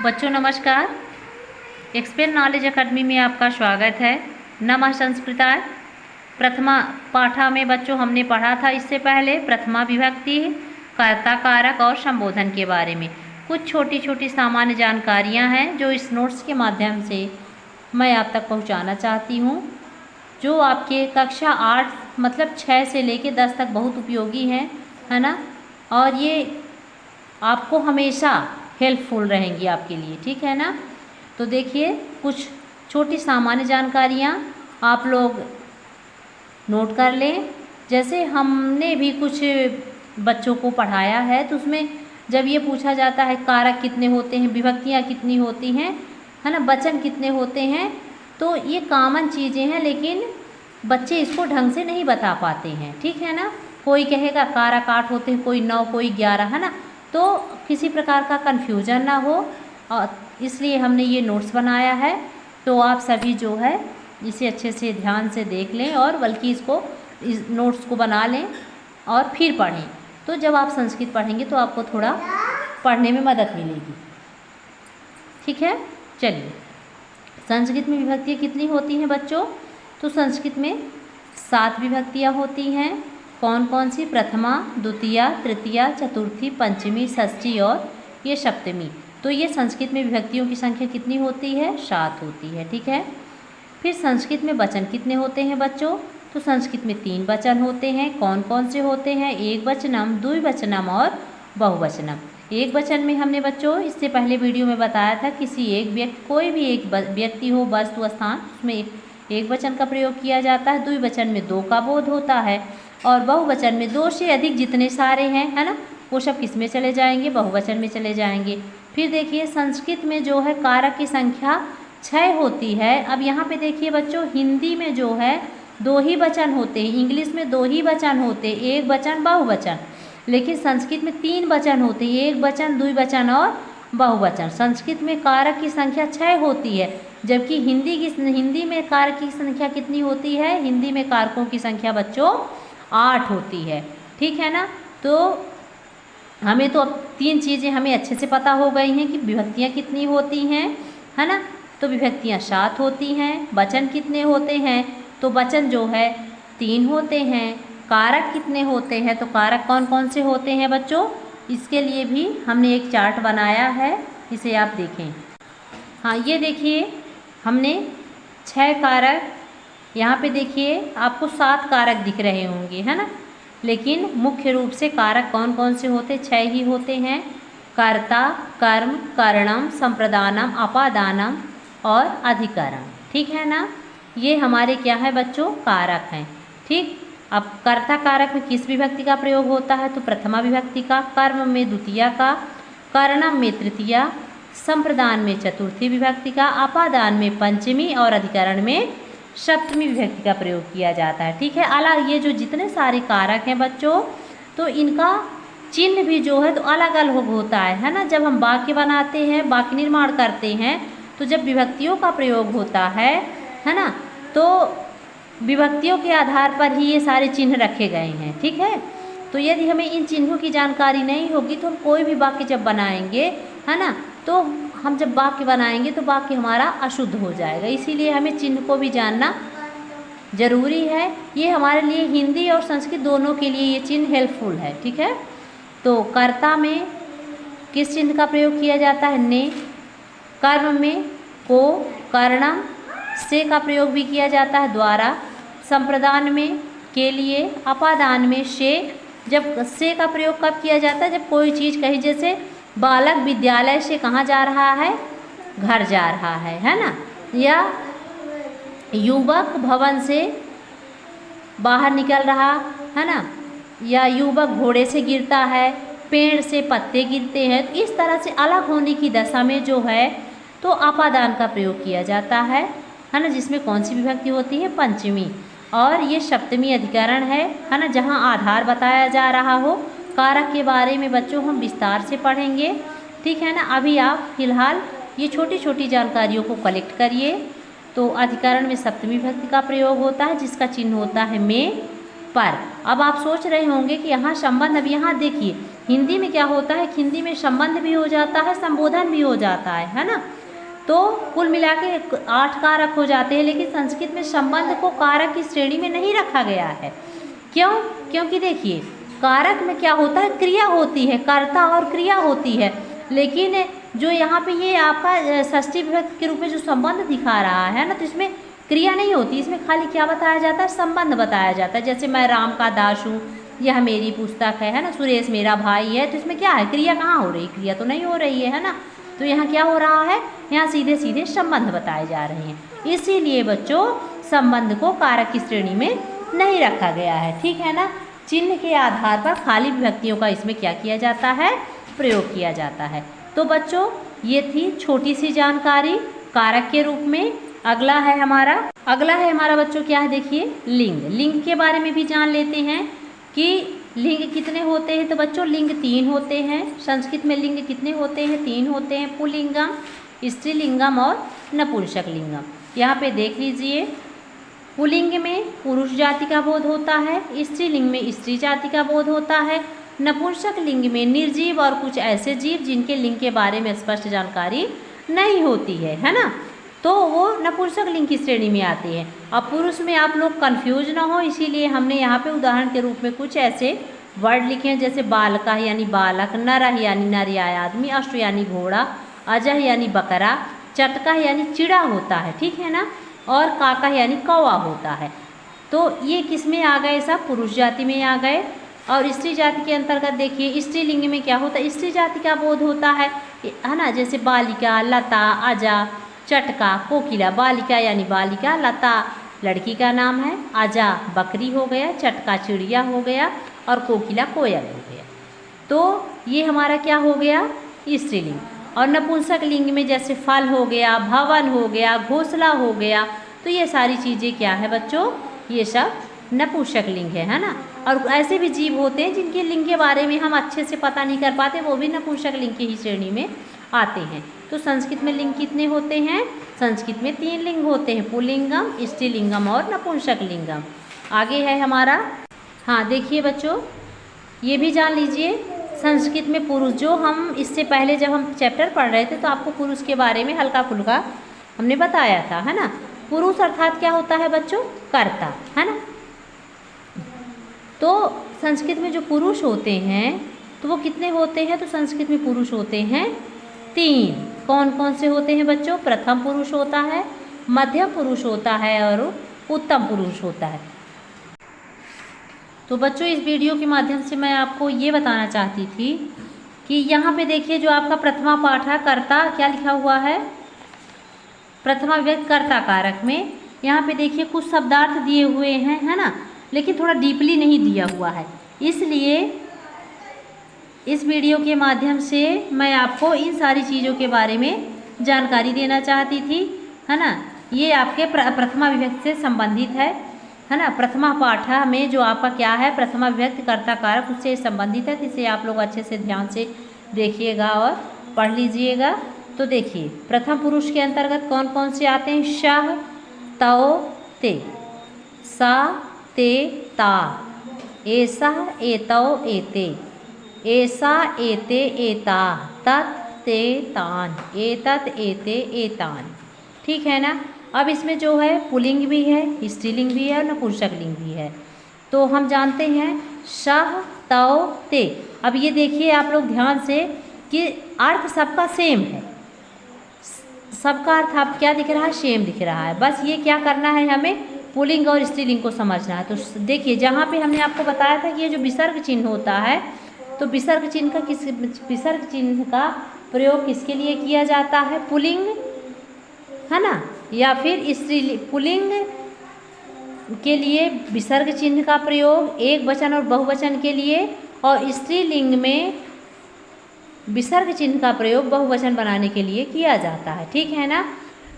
बच्चों नमस्कार। Expel knowledge academy में आपका स्वागत है। नमः संस्कृताय। प्रथमा पाठा में बच्चों हमने पढ़ा था इससे पहले प्रथमा विभक्ति, कर्ता, कारक और संबोधन के बारे में। कुछ छोटी छोटी सामान्य जानकारियां हैं जो इस नोट्स के माध्यम से मैं आप तक पहुंचाना चाहती हूं, जो आपके कक्षा 8 मतलब 6 से लेकर 10 तक बहुत उपयोगी हैं, है ना। और ये आपको हमेशा हेल्पफुल रहेंगी आपके लिए, ठीक है ना। तो देखिए कुछ छोटी सामान्य जानकारियाँ आप लोग नोट कर लें। जैसे हमने भी कुछ बच्चों को पढ़ाया है तो उसमें जब ये पूछा जाता है कारक कितने होते हैं, विभक्तियाँ कितनी होती हैं, है ना, वचन कितने होते हैं, तो ये कॉमन चीज़ें हैं लेकिन बच्चे इसको ढंग से नहीं बता पाते हैं, ठीक है ना। कोई कहेगा कारक 8 होते हैं, कोई 9, कोई 11, है ना। तो किसी प्रकार का कन्फ्यूजन ना हो, और इसलिए हमने ये नोट्स बनाया है। तो आप सभी जो है इसे अच्छे से ध्यान से देख लें और बल्कि इस नोट्स को बना लें और फिर पढ़ें। तो जब आप संस्कृत पढ़ेंगे तो आपको थोड़ा पढ़ने में मदद मिलेगी, ठीक है। चलिए, संस्कृत में विभक्तियाँ कितनी होती हैं बच्चों? तो संस्कृत में 7 विभक्तियाँ होती हैं। कौन कौन सी? प्रथमा, द्वितीया, तृतीया, चतुर्थी, पंचमी, षष्ठी और ये सप्तमी। तो ये संस्कृत में विभक्तियों की संख्या कितनी होती है? 7 होती है, ठीक है। फिर संस्कृत में वचन कितने होते हैं बच्चों? तो संस्कृत में 3 वचन होते हैं। कौन कौन से होते हैं? एक वचनम, द्विवचनम और बहुवचनम। एक वचन में हमने बच्चों इससे पहले वीडियो में बताया था, किसी एक व्यक्ति, कोई भी एक व्यक्ति हो, वस्तु, स्थान, उसमें एक वचन का प्रयोग किया जाता है। द्विवचन में 2 का बोध होता है और बहुवचन में 2 से अधिक जितने सारे हैं, है ना, वो सब किस में चले जाएंगे? बहुवचन में चले जाएंगे। फिर देखिए संस्कृत में जो है कारक की संख्या 6 होती है। अब यहाँ पे देखिए बच्चों, हिंदी में जो है 2 ही वचन होते हैं, इंग्लिश में 2 ही वचन होते हैं, एक वचन बहुवचन, लेकिन संस्कृत में 3 वचन होते हैं, एक वचन, द्विवचन और बहुवचन। संस्कृत में कारक की संख्या 6 होती है, जबकि हिंदी में कारक की संख्या कितनी होती है? हिंदी में कारकों की संख्या बच्चों 8 होती है, ठीक है ना। तो हमें तो अब 3 चीज़ें हमें अच्छे से पता हो गई हैं कि विभक्तियाँ कितनी होती हैं, है ना। तो विभक्तियाँ 7 होती हैं। वचन कितने होते हैं? तो वचन जो है 3 होते हैं। कारक कितने होते हैं? तो कारक कौन कौन से होते हैं बच्चों? इसके लिए भी हमने एक चार्ट बनाया है, इसे आप देखें। हाँ, ये देखिए हमने 6 कारक, यहाँ पे देखिए आपको 7 कारक दिख रहे होंगे, है ना, लेकिन मुख्य रूप से कारक कौन कौन से होते? 6 ही होते हैं। कर्ता, कर्म, करणम, संप्रदानम, अपादानम और अधिकरण, ठीक है ना। ये हमारे क्या है बच्चों? कारक हैं, ठीक। अब कर्ता कारक में किस विभक्ति का प्रयोग होता है? तो प्रथमा विभक्ति का, कर्म में द्वितीया का, करणम में तृतीया, संप्रदान में चतुर्थी विभक्ति का, अपादान में पंचमी और अधिकरण में सप्तमी विभक्ति का प्रयोग किया जाता है, ठीक है। अलग ये जो जितने सारे कारक हैं बच्चों, तो इनका चिन्ह भी जो है तो अलग अलग होता है ना। जब हम वाक्य बनाते हैं, वाक्य निर्माण करते हैं, तो जब विभक्तियों का प्रयोग होता है ना, तो विभक्तियों के आधार पर ही ये सारे चिन्ह रखे गए हैं, ठीक है। तो यदि हमें इन चिन्हों की जानकारी नहीं होगी तो हम कोई भी वाक्य जब बनाएंगे, है ना, तो हम जब वाक्य बनाएंगे तो वाक्य हमारा अशुद्ध हो जाएगा। इसीलिए हमें चिन्ह को भी जानना जरूरी है। ये हमारे लिए हिंदी और संस्कृत दोनों के लिए ये चिन्ह हेल्पफुल है, ठीक है। तो कर्ता में किस चिन्ह का प्रयोग किया जाता है? ने। कर्म में को, करणम, से का प्रयोग भी किया जाता है, द्वारा। संप्रदान में के लिए, अपादान में से। जब से का प्रयोग कब किया जाता है? जब कोई चीज़ कही, जैसे बालक विद्यालय से कहाँ जा रहा है? घर जा रहा है ना। या युवक भवन से बाहर निकल रहा है ना, या युवक घोड़े से गिरता है, पेड़ से पत्ते गिरते हैं। तो इस तरह से अलग होने की दशा में जो है तो अपादान का प्रयोग किया जाता है ना, जिसमें कौन सी विभक्ति होती है? पंचमी। और ये सप्तमी अधिकरण है ना, जहाँ आधार बताया जा रहा हो। कारक के बारे में बच्चों हम विस्तार से पढ़ेंगे, ठीक है ना। अभी आप फिलहाल ये छोटी छोटी जानकारियों को कलेक्ट करिए। तो अधिकरण में सप्तमी विभक्ति का प्रयोग होता है, जिसका चिन्ह होता है में, पर। अब आप सोच रहे होंगे कि यहाँ संबंध, अब यहाँ देखिए हिंदी में क्या होता है, हिंदी में संबंध भी हो जाता है, संबोधन भी हो जाता है ना। तो कुल मिला के 8 कारक हो जाते हैं, लेकिन संस्कृत में संबंध को कारक की श्रेणी में नहीं रखा गया है। क्यों? क्योंकि देखिए कारक में क्या होता है, क्रिया होती है, कर्ता और क्रिया होती है, लेकिन जो यहाँ पे ये आपका षष्ठी विभक्ति के रूप में जो संबंध दिखा रहा है ना, तो इसमें क्रिया नहीं होती, इसमें खाली क्या बताया जाता है, संबंध बताया जाता है। जैसे मैं राम का दास हूँ, यह मेरी पुस्तक है ना, सुरेश मेरा भाई है, तो इसमें क्या है, क्रिया कहाँ हो रही, क्रिया तो नहीं हो रही है ना। तो यहाँ क्या हो रहा है, यहाँ सीधे सीधे संबंध बताए जा रहे हैं। इसीलिए बच्चों संबंध को कारक की श्रेणी में नहीं रखा गया है, ठीक है ना। चिन्ह के आधार पर खाली विभक्तियों का इसमें क्या किया जाता है, प्रयोग किया जाता है। तो बच्चों ये थी छोटी सी जानकारी कारक के रूप में। अगला है हमारा बच्चों क्या है, देखिए लिंग। लिंग के बारे में भी जान लेते हैं कि लिंग कितने होते हैं। तो बच्चों लिंग 3 होते हैं। संस्कृत में लिंग कितने होते हैं, 3 होते हैं, पुल्लिंगम, स्त्रीलिंगम और नपुंसक लिंगम। यहाँ पे देख लीजिए, पुल्लिंग में पुरुष जाति का बोध होता है, स्त्रीलिंग में स्त्री जाति का बोध होता है, नपुंसक लिंग में निर्जीव और कुछ ऐसे जीव जिनके लिंग के बारे में स्पष्ट जानकारी नहीं होती है ना, तो वो नपुंसक लिंग की श्रेणी में आते हैं। अब पुरुष में आप लोग कंफ्यूज ना हो, इसीलिए हमने यहाँ पे उदाहरण के रूप में कुछ ऐसे वर्ड लिखे हैं, जैसे बालका यानी बालक, नरह यानी नर या आदमी, अश्व यानी घोड़ा, अजह यानी बकरा, चटका यानी चिड़ा होता है, ठीक है ना, और काका यानी कौवा होता है। तो ये किस में आ गए, सब पुरुष जाति में आ गए। और स्त्री जाति के अंतर्गत देखिए स्त्रीलिंग में क्या होता है, स्त्री जाति का बोध होता है ना, जैसे बालिका, लता, अजा, चटका, कोकिला। बालिका यानी बालिका, लता लड़की का नाम है, अजा बकरी हो गया, चटका चिड़िया हो गया और कोकिला कोयल हो गया। तो ये हमारा क्या हो गया, स्त्रीलिंग। और नपुंसक लिंग में जैसे फल हो गया, भवन हो गया, घोंसला हो गया, तो ये सारी चीज़ें क्या है बच्चों, ये सब नपुंसक लिंग है ना। और ऐसे भी जीव होते हैं जिनके लिंग के बारे में हम अच्छे से पता नहीं कर पाते, वो भी नपुंसक लिंग की ही श्रेणी में आते हैं। तो संस्कृत में लिंग कितने होते हैं, संस्कृत में 3 लिंग होते हैं, पुल्लिंगम, स्त्रीलिंगम और नपुंसक लिंगम। आगे है हमारा, हाँ देखिए बच्चों ये भी जान लीजिए, संस्कृत में पुरुष, जो हम इससे पहले जब हम चैप्टर पढ़ रहे थे तो आपको पुरुष के बारे में हल्का फुल्का हमने बताया था, है ना। पुरुष अर्थात क्या होता है बच्चों, कर्ता, है ना। तो संस्कृत में जो पुरुष होते हैं तो वो कितने होते हैं, तो संस्कृत में पुरुष होते हैं 3। कौन कौन से होते हैं बच्चों, प्रथम पुरुष होता है, मध्यम पुरुष होता है और उत्तम पुरुष होता है। तो बच्चों इस वीडियो के माध्यम से मैं आपको ये बताना चाहती थी कि यहाँ पे देखिए जो आपका प्रथमा पाठ है, कर्ता क्या लिखा हुआ है, प्रथमा विभक्ति कर्ता कारक में यहाँ पे देखिए कुछ शब्दार्थ दिए हुए हैं, है ना, लेकिन थोड़ा डीपली नहीं दिया हुआ है। इसलिए इस वीडियो के माध्यम से मैं आपको इन सारी चीज़ों के बारे में जानकारी देना चाहती थी, है ना। ये आपके प्रथमा विभक्ति से संबंधित है ना। प्रथमा पाठ में जो आपका क्या है, प्रथमा विभक्ति कर्ता कारक, उससे संबंधित है। इसे आप लोग अच्छे से ध्यान से देखिएगा और पढ़ लीजिएगा। तो देखिए प्रथम पुरुष के अंतर्गत कौन कौन से आते हैं, शह, तौ, ते, सा, ते, ता, ऐसा, एतौ, एते, ऐसा, एते, एता, तत्, ते, तान, एतत्, एते, एतान, ठीक है ना। अब इसमें जो है पुल्लिंग भी है, स्त्रीलिंग भी है और नपुंसक लिंग भी है। तो हम जानते हैं शह, तौ, ते। अब ये देखिए आप लोग ध्यान से कि अर्थ सबका सेम है, सबका अर्थ आप क्या दिख रहा है, सेम दिख रहा है। बस ये क्या करना है, हमें पुल्लिंग और स्त्रीलिंग को समझना है। तो देखिए जहाँ पे हमने आपको बताया था कि ये जो विसर्ग चिन्ह होता है, तो विसर्ग चिन्ह का प्रयोग किसके लिए किया जाता है, पुल्लिंग, है ना, या फिर स्त्री। पुल्लिंग के लिए विसर्ग चिन्ह का प्रयोग एक वचन और बहुवचन के लिए, और स्त्रीलिंग में विसर्ग चिन्ह का प्रयोग बहुवचन बनाने के लिए किया जाता है, ठीक है ना।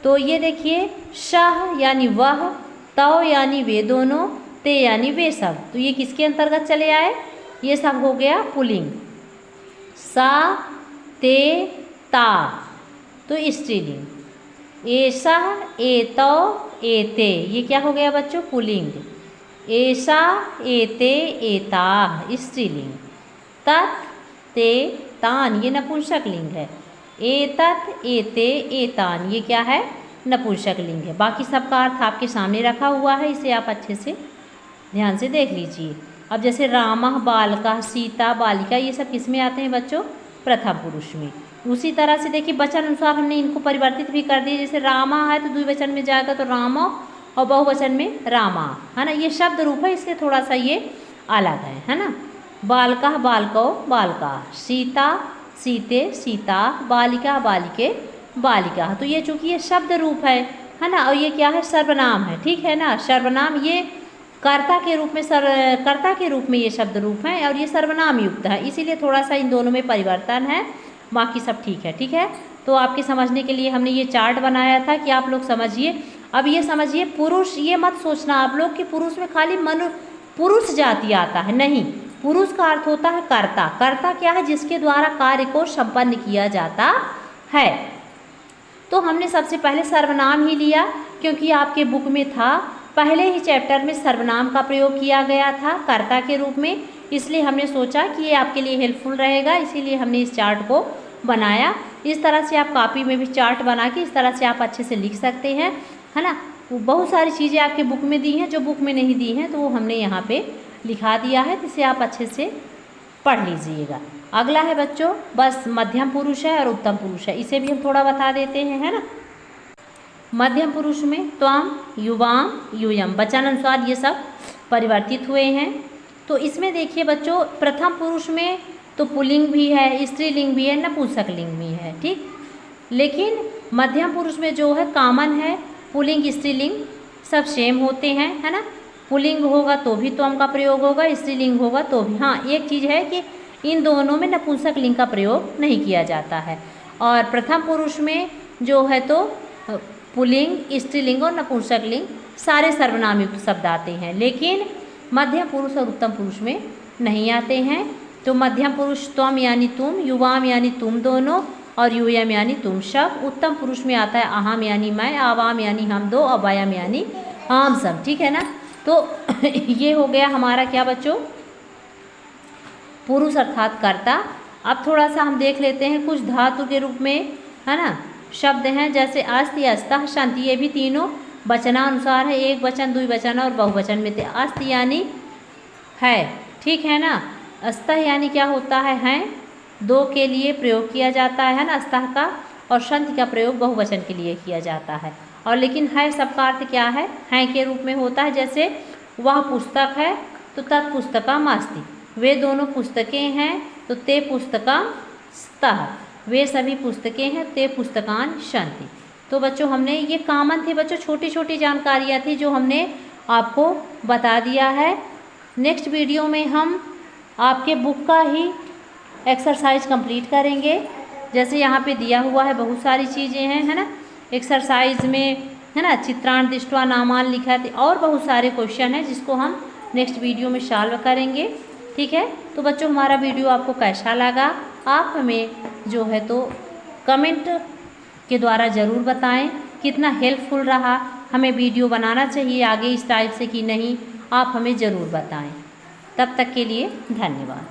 तो ये देखिए शह यानी वह, तौ यानी वे दोनों, ते यानी वे सब, तो ये किसके अंतर्गत चले आए, ये सब हो गया पुल्लिंग। सा, ते, ता तो स्त्रीलिंग, ऐसा, एतौ, एते ये क्या हो गया बच्चों, पुल्लिंग। ऐसा, एते, एता स्त्रीलिंग। तत्, ते तान, ये नपुंसक लिंग है। एतत एते एतान, ये क्या है? नपुंसक लिंग है। बाकी सबका अर्थ आपके सामने रखा हुआ है, इसे आप अच्छे से ध्यान से देख लीजिए। अब जैसे रामः बालकः, सीता बालिका, ये सब किस में आते हैं बच्चों? प्रथम पुरुष में। उसी तरह से देखिए वचन अनुसार हमने इनको परिवर्तित भी कर दिया। जैसे रामा है तो द्विवचन में जाएगा तो रामो, और बहुवचन में रामा, है ना। ये शब्द रूप है, इसलिए थोड़ा सा ये अलग है ना। बालकः बालको बालका, सीता सीते सीता, बालिका बालिके बालिका। तो ये चूंकि ये शब्द रूप है ना, और ये क्या है? सर्वनाम है, ठीक है ना। सर्वनाम ये कर्ता के रूप में कर्ता के रूप में ये शब्द रूप है, और ये सर्वनाम युक्त है, इसीलिए थोड़ा सा इन दोनों में परिवर्तन है, बाकी सब ठीक है। ठीक है, तो आपके समझने के लिए हमने ये चार्ट बनाया था कि आप लोग समझिए। अब ये समझिए, पुरुष, ये मत सोचना आप लोग कि पुरुष में खाली पुरुष जाति आता है, नहीं। पुरुष का अर्थ होता है कर्ता। कर्ता क्या है? जिसके द्वारा कार्य को संपन्न किया जाता है। तो हमने सबसे पहले सर्वनाम ही लिया, क्योंकि आपके बुक में था, पहले ही चैप्टर में सर्वनाम का प्रयोग किया गया था कर्ता के रूप में, इसलिए हमने सोचा कि ये आपके लिए हेल्पफुल रहेगा, इसीलिए हमने इस चार्ट को बनाया। इस तरह से आप कॉपी में भी चार्ट बना के इस तरह से आप अच्छे से लिख सकते हैं, है ना। बहुत सारी चीज़ें आपके बुक में दी हैं, जो बुक में नहीं दी हैं तो वो हमने यहाँ पे लिखा दिया है, जिसे आप अच्छे से पढ़ लीजिएगा। अगला है बच्चों, बस मध्यम पुरुष है और उत्तम पुरुष है, इसे भी हम थोड़ा बता देते हैं, है ना। मध्यम पुरुष में त्वम, युवाम, यूयम, वचन अनुसार ये सब परिवर्तित हुए हैं। तो इसमें देखिए बच्चों, प्रथम पुरुष में तो पुल्लिंग भी है, स्त्रीलिंग भी है, नपुंसक लिंग भी है, ठीक। लेकिन मध्यम पुरुष में जो है कॉमन है, पुल्लिंग स्त्रीलिंग सब सेम होते हैं, है ना। पुल्लिंग होगा तो भी त्वम का प्रयोग होगा, स्त्रीलिंग होगा तो भी। हाँ, एक चीज़ है कि इन दोनों में नपुंसक लिंग का प्रयोग नहीं किया जाता है। और प्रथम पुरुष में जो है तो पुल्लिंग, स्त्रीलिंग और नपुंसक लिंग सारे सर्वनाम युक्त शब्द आते हैं, लेकिन मध्यम पुरुष और उत्तम पुरुष में नहीं आते हैं। तो मध्यम पुरुष त्वम यानी तुम, युवाम यानी तुम दोनों, और यूयम यानी तुम सब। उत्तम पुरुष में आता है अहम यानी मैं, आवाम यानी हम दो, और वयम यानी हम सब, ठीक है ना। तो ये हो गया हमारा क्या बच्चों? पुरुष अर्थात कर्ता। अब थोड़ा सा हम देख लेते हैं कुछ धातु के रूप में, है ना, शब्द हैं। जैसे अस्ति, अस्तः, शंति, ये भी तीनों वचनानुसार है, एक वचन, द्विवचन और बहुवचन में थे। अस्ति यानी है, ठीक है ना। अस्तः यानी क्या होता है, दो के लिए प्रयोग किया जाता है ना अस्तः का, और शंति का प्रयोग बहुवचन के लिए किया जाता है। और लेकिन है सबका अर्थ क्या है? के रूप में होता है। जैसे वह पुस्तक है तो तत्पुस्तकम अस्ति, वे दोनों पुस्तकें हैं तो ते पुस्तकम स्तः, वे सभी पुस्तकें हैं ते पुस्तकान सन्ति। तो बच्चों हमने ये कॉमन थे बच्चों, छोटी छोटी जानकारियाँ थी जो हमने आपको बता दिया है। नेक्स्ट वीडियो में हम आपके बुक का ही एक्सरसाइज कंप्लीट करेंगे। जैसे यहाँ पे दिया हुआ है, बहुत सारी चीज़ें हैं, है ना। एक्सरसाइज में, है ना, चित्रांश दृष्ट्वा नामान लिखा थे, और बहुत सारे क्वेश्चन हैं जिसको हम नेक्स्ट वीडियो में सॉल्व करेंगे, ठीक है। तो बच्चों हमारा वीडियो आपको कैसा लगा, आप हमें जो है तो कमेंट के द्वारा ज़रूर बताएं। कितना हेल्पफुल रहा, हमें वीडियो बनाना चाहिए आगे इस टाइप से कि नहीं, आप हमें ज़रूर बताएं। तब तक के लिए धन्यवाद।